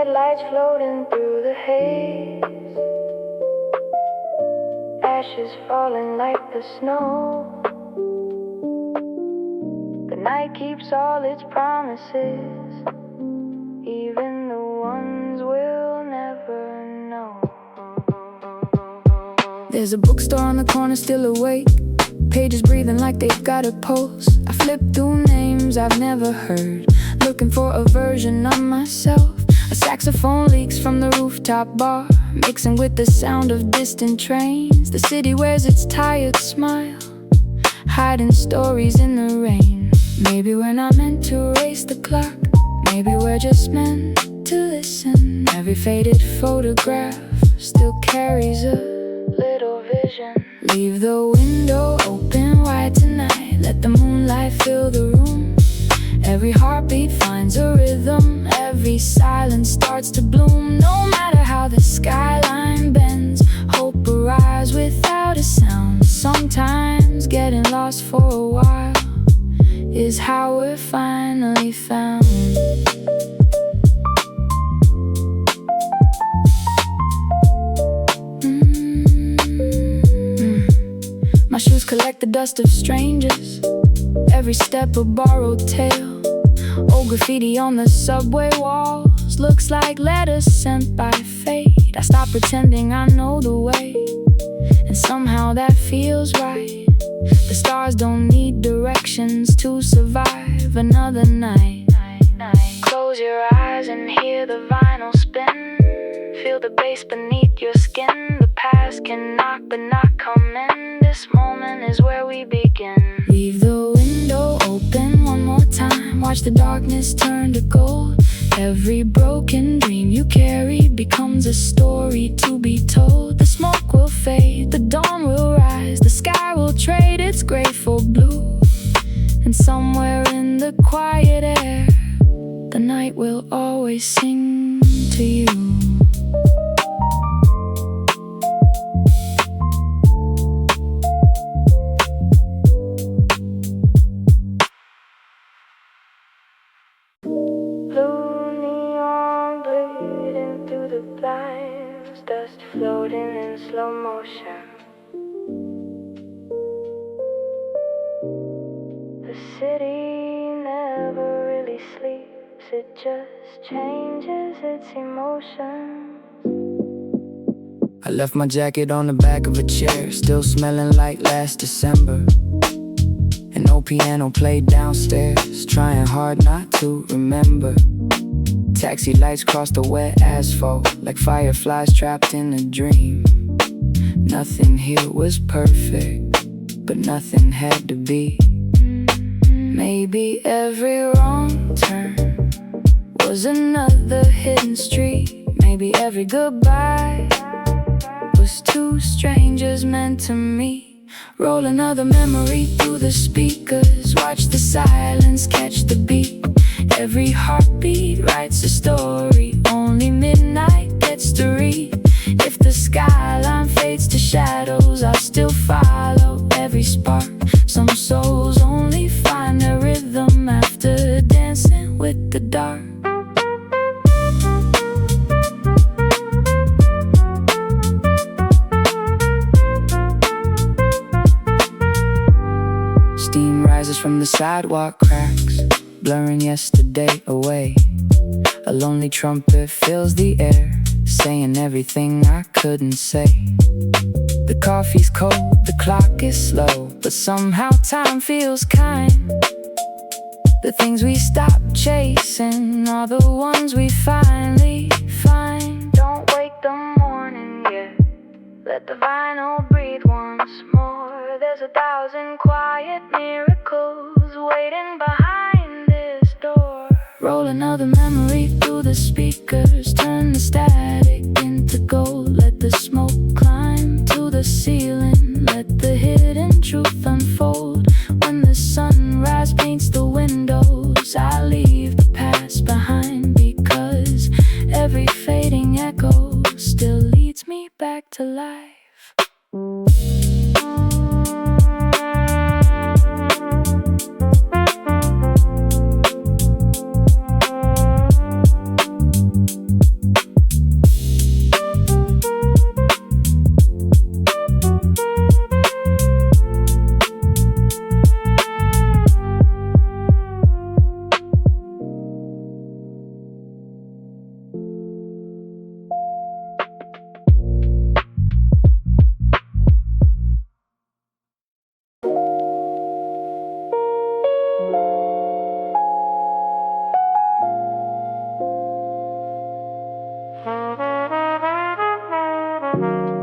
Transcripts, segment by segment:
Headlights floating through the haze, ashes falling like the snow. The night keeps all its promises, even the ones we'll never know. There's a bookstore on the corner still awake, pages breathing like they've got a pulse. I flip through names I've never heard, looking for a version of myself. A saxophone leaks from the rooftop bar, mixing with the sound of distant trains. The city wears its tired smile, hiding stories in the rain. Maybe we're not meant to race the clock, maybe we're just meant to listen. Every faded photograph still carries a little vision. Leave the window open wide tonight, let the moonlight fill the room. Every heartbeat finds a rhythm, every silence starts to bloom. No matter how the skyline bends, hope arrives without a sound. Sometimes getting lost for a while is how we're finally found. My shoes collect the dust of strangers, every step a borrowed tale. Old graffiti on the subway walls looks like letters sent by fate. I stop pretending I know the way, and somehow that feels right. The stars don't need directions to survive another night. Close your eyes and hear the vinyl spin, feel the bass beneath your skin. The past can knock but not come in, this moment is where we begin. Leave the window open one more time, watch the darkness turn to gold. Every broken dream you carry becomes a story to be told. The smoke will fade, the dawn will rise, the sky will trade its gray for blue. And somewhere in the quiet air, the night will always sing to you. Blue neon bleeding through the blinds, dust floating in slow motion. The city never really sleeps, it just changes its emotions. I left my jacket on the back of a chair, still smelling like last December. An old piano played downstairs, trying hard not to remember. Taxi lights cross the wet asphalt like fireflies trapped in a dream. Nothing here was perfect, but nothing had to be. Maybe every wrong turn was another hidden street. Maybe every goodbye was two strangers meant to meet. Roll another memory through the speakers, watch the silence catch the beat. Every heartbeat writes a story only midnight gets to read. If the skyline fades to shadows, I'll still follow every spark. Some souls only find their rhythm after dancing with the dark. Steam rises from the sidewalk cracks, blurring yesterday away. A lonely trumpet fills the air, saying everything I couldn't say. The coffee's cold, the clock is slow, but somehow time feels kind. The things we stop chasing are the ones we finally find. Don't wake the morning yet, let the vinyl breathe once more. There's 1,000 quiet miracles waiting behind this door. Roll another memory through the speakers, turn the static into gold. Let the smoke climb to the ceiling, let the hidden truth unfold. When the sunrise paints the windows, I leave the past behind, because every fading echo still leads me back to life.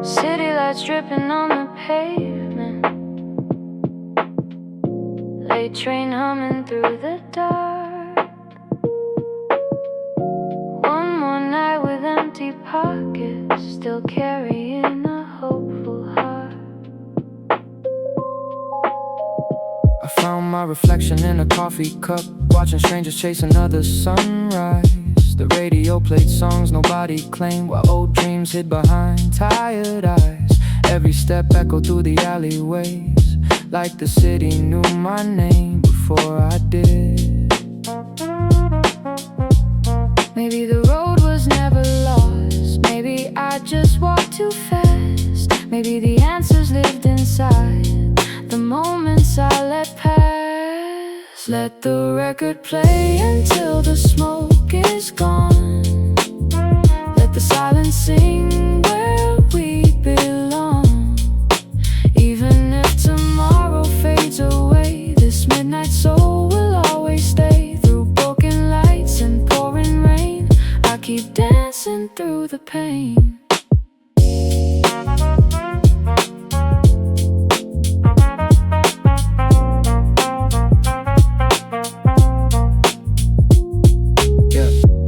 City lights dripping on the pavement, late train humming through the dark. One more night with empty pockets, still carrying a hopeful heart. I found my reflection in a coffee cup, watching strangers chase another sunrise. The radio played songs nobody claimed, while old dreams hid behind tired eyes. Every step echoed through the alleyways, like the city knew my name before I did. Maybe the road was never lost, maybe I just walked too fast. Maybe the answers lived inside the moments I let pass. Let the record play until the smoke is gone. Let the silence sing where we belong. Even if tomorrow fades away, this midnight soul will always stay. Through broken lights and pouring rain, I keep dancing through the pain.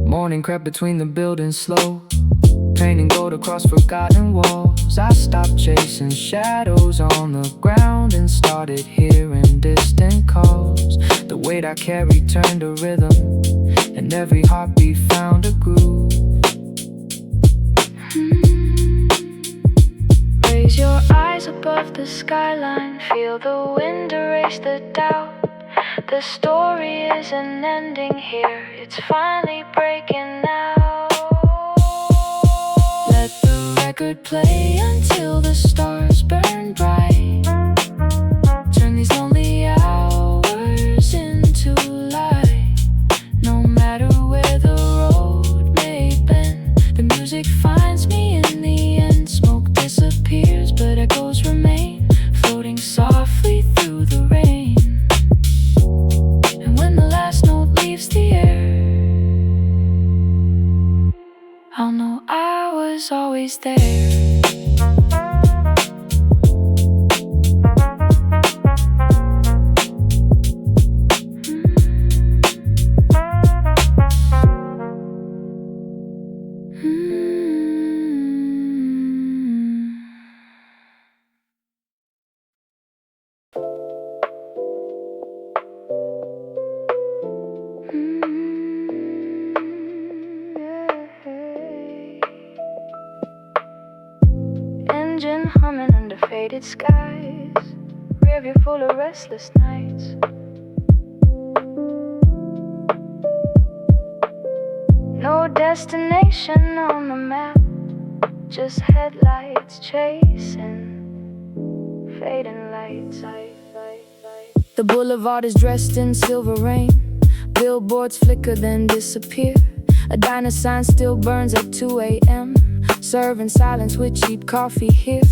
Morning crept between the buildings slow, painting gold across forgotten walls. I stopped chasing shadows on the ground and started hearing distant calls. The weight I carried turned to rhythm, and every heartbeat found a groove. Raise your eyes above the skyline, feel the wind erase the doubt. The story isn't ending here, it's finally breaking out. Let the record play until the stars burn bright. Turn these lonely hours into light. No matter where the road may bend, the music finds me in the end. Smoke disappears, but echoes remain, floating softly through the rain. Leaves the air, I'll know I was always there. Engine humming under faded skies, rearview full of restless nights. No destination on the map, just headlights chasing fading lights. The boulevard is dressed in silver rain, billboards flicker then disappear. A diner sign still burns at 2 a.m., serving silence with cheap coffee here.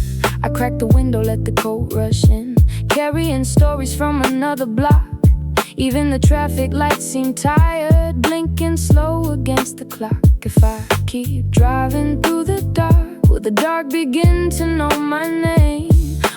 I crack the window, let the cold rush in, carrying stories from another block. Even the traffic lights seem tired, blinking slow against the clock. If I keep driving through the dark, will the dark begin to know my name?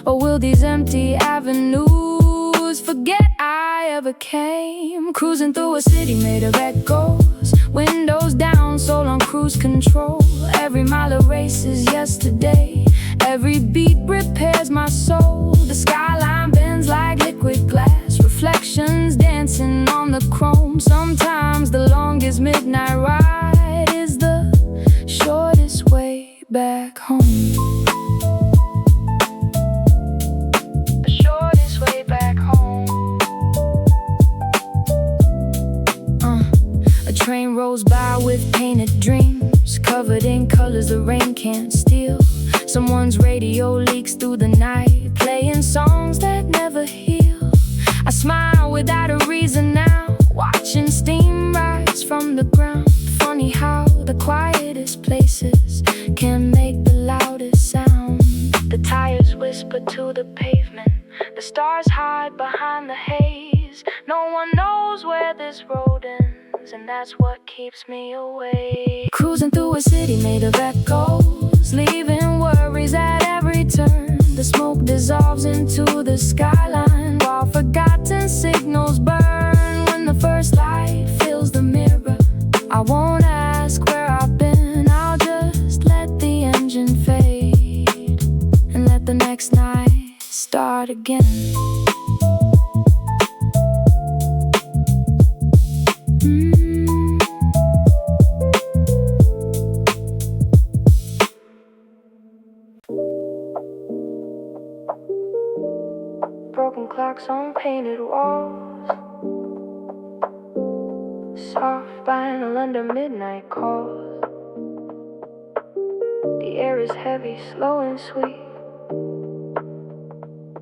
Or will these empty avenues forget I ever came? Cruising through a city made of echoes, windows down, soul on cruise control. Every mile erases yesterday, every beat repairs my soul. The skyline bends like liquid glass, reflections dancing on the chrome. Sometimes the longest midnight ride is the shortest way back home. The shortest way back home. A train rolls by with painted dreams, covered in colors the rain can't steal. Someone's radio leaks through the night, playing songs that never heal. I smile without a reason now, watching steam rise from the ground. Funny how the quietest places can make the loudest sound. The tires whisper to the pavement, the stars hide behind the haze. No one knows where this road ends, and that's what keeps me awake. Cruising through a city made of echoes, leaving worries return. The smoke dissolves into the skyline, while forgotten signals burn. When the first light fills the mirror, I won't ask where I've been. I'll just let the engine fade and let the next night start again. Broken clocks on painted walls, soft vinyl under midnight calls. The air is heavy, slow and sweet,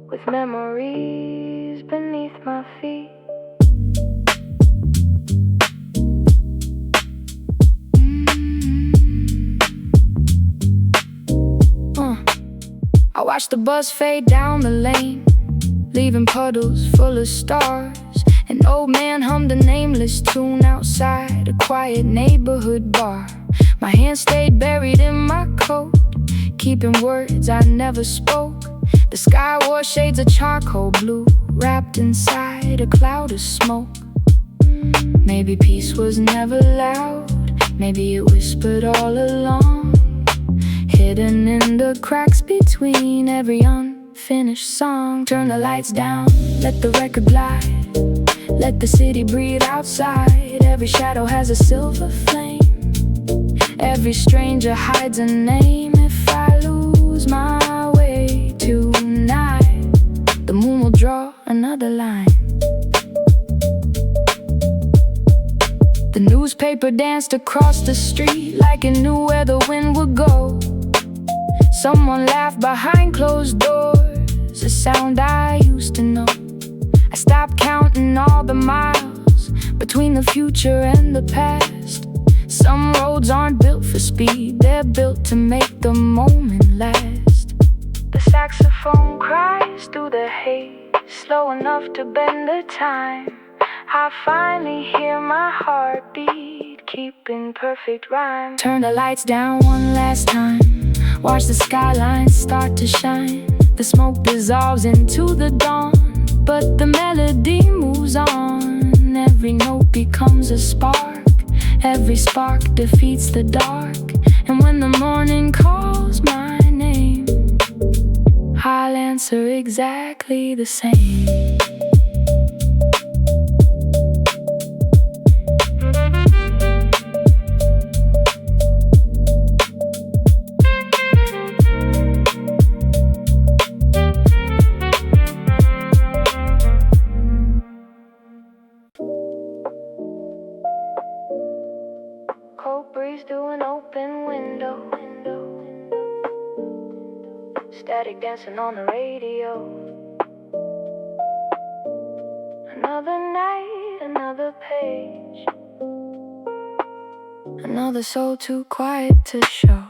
with memories beneath my feet. I watch the bus fade down the lane, leaving puddles full of stars. An old man hummed a nameless tune outside a quiet neighborhood bar. My hand stayed buried in my coat, keeping words I never spoke. The sky wore shades of charcoal blue, wrapped inside a cloud of smoke. Maybe peace was never loud, maybe it whispered all along, hidden in the cracks between every unfinished song. Turn the lights down, let the record glide, let the city breathe outside. Every shadow has a silver flame, every stranger hides a name. If I lose my way tonight, the moon will draw another line. The newspaper danced across the street like it knew where the wind would go. Someone laughed behind closed doors, a sound I used to know. I stopped counting all the miles between the future and the past. Some roads aren't built for speed, they're built to make the moment last. The saxophone cries through the haze, slow enough to bend the time. I finally hear my heartbeat, keeping perfect rhyme. Turn the lights down one last time, watch the skylines start to shine. The smoke dissolves into the dawn, but the melody moves on. Every note becomes a spark, every spark defeats the dark. And when the morning calls my name, I'll answer exactly the same. Cold breeze through an open window, static dancing on the radio. Another night, another page, Another soul too quiet to show.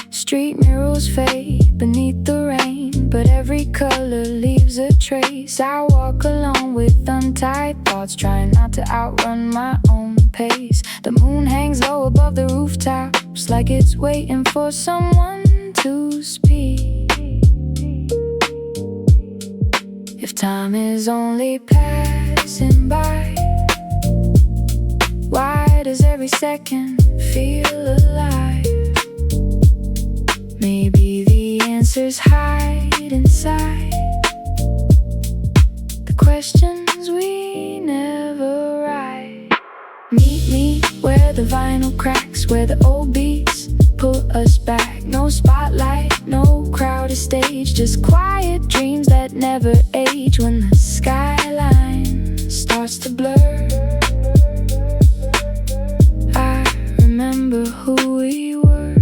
Street murals fade beneath the rain, but every color leaves a trace. I walk along with untied thoughts, trying not to outrun my own pace. The moon hangs low above the rooftops, like it's waiting for someone to speak. If time is only passing by, why does every second feel alive? Maybe the answers hide inside the questions we never write. Meet me where the vinyl cracks, where the old beats pull us back. No spotlight, no crowded stage, just quiet dreams that never age. When the skyline starts to blur, I remember who we were.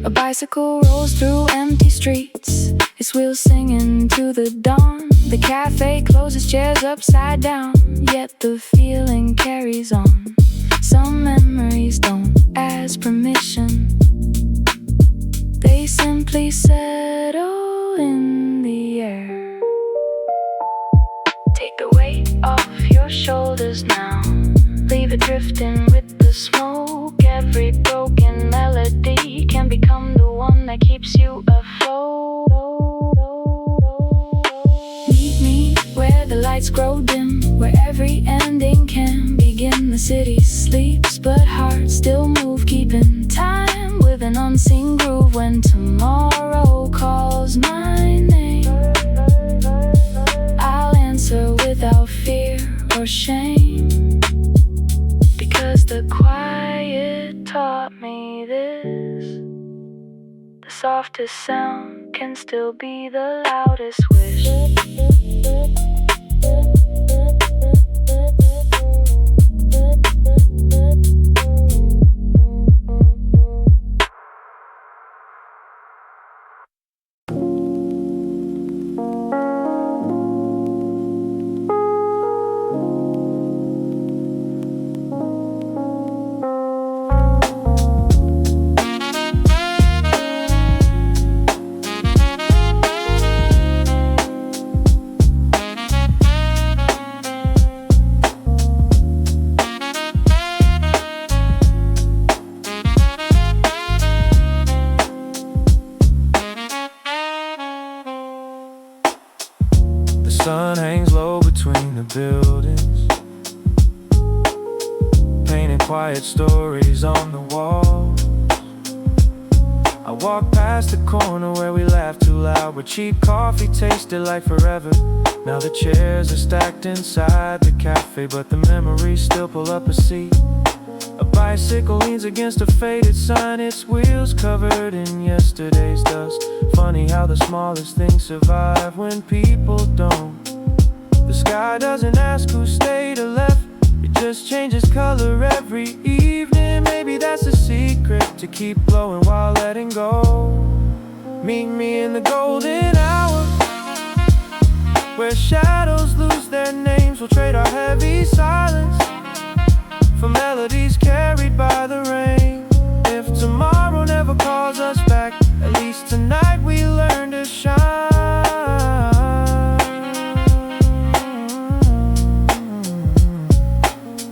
A bicycle rolls through empty streets, its wheels singing to the dawn. The cafe closes chairs upside down, yet the feeling carries on. Some memories don't ask permission, they simply settle in the air. Take the weight off whispers now. Leave it drifting with the smoke. Every broken melody can become the one that keeps you afloat. Meet me where the lights grow dim, where every ending can begin. The city sleeps, but hearts still move, keeping time with an unseen groove. When tomorrow calls my name, I'll answer without fear or shame, because the quiet taught me this: the softest sound can still be the loudest wish. The sun hangs low between the buildings, painting quiet stories on the walls. I walk past the corner where we laughed too loud, where cheap coffee tasted like forever. Now the chairs are stacked inside the cafe, but the memories still pull up a seat. A bicycle leans against a faded sign, its wheels covered in yesterday's dust. Funny how the smallest things survive when people don't. The sky doesn't ask who stayed or left, it just changes color every evening. Maybe that's the secret, to keep blowing while letting go. Meet me in the golden hour, where shadows lose their names. We'll trade our heavy silence for melodies carried by the rain. If tomorrow never calls us back, at least tonight we learn to shine.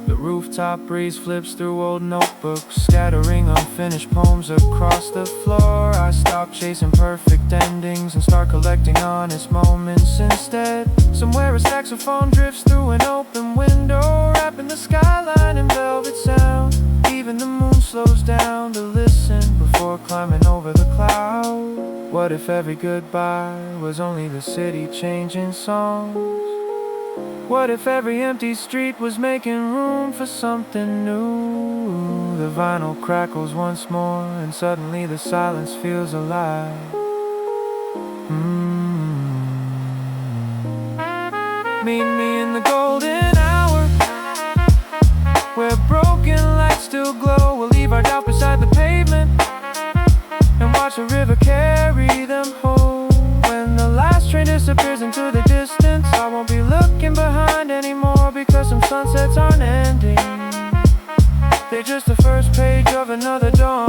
The rooftop breeze flips through old notebooks, scattering unfinished poems across the floor. I stop chasing perfect endings and start collecting honest moments instead. Somewhere a saxophone drifts through an open window, wrapping the skyline in velvet sound. Even the moon slows down to listen before climbing over the clouds. What if every goodbye was only the city changing songs? What if every empty street was making room for something new? The vinyl crackles once more, and suddenly the silence feels alive. Meet me in the golden hour, where broken lights still glow. We'll leave our doubt beside the pavement and watch the river carry them home. When the last train disappears into the distance, I won't be looking behind anymore, because some sunsets aren't ending, they're just the first page of another dawn.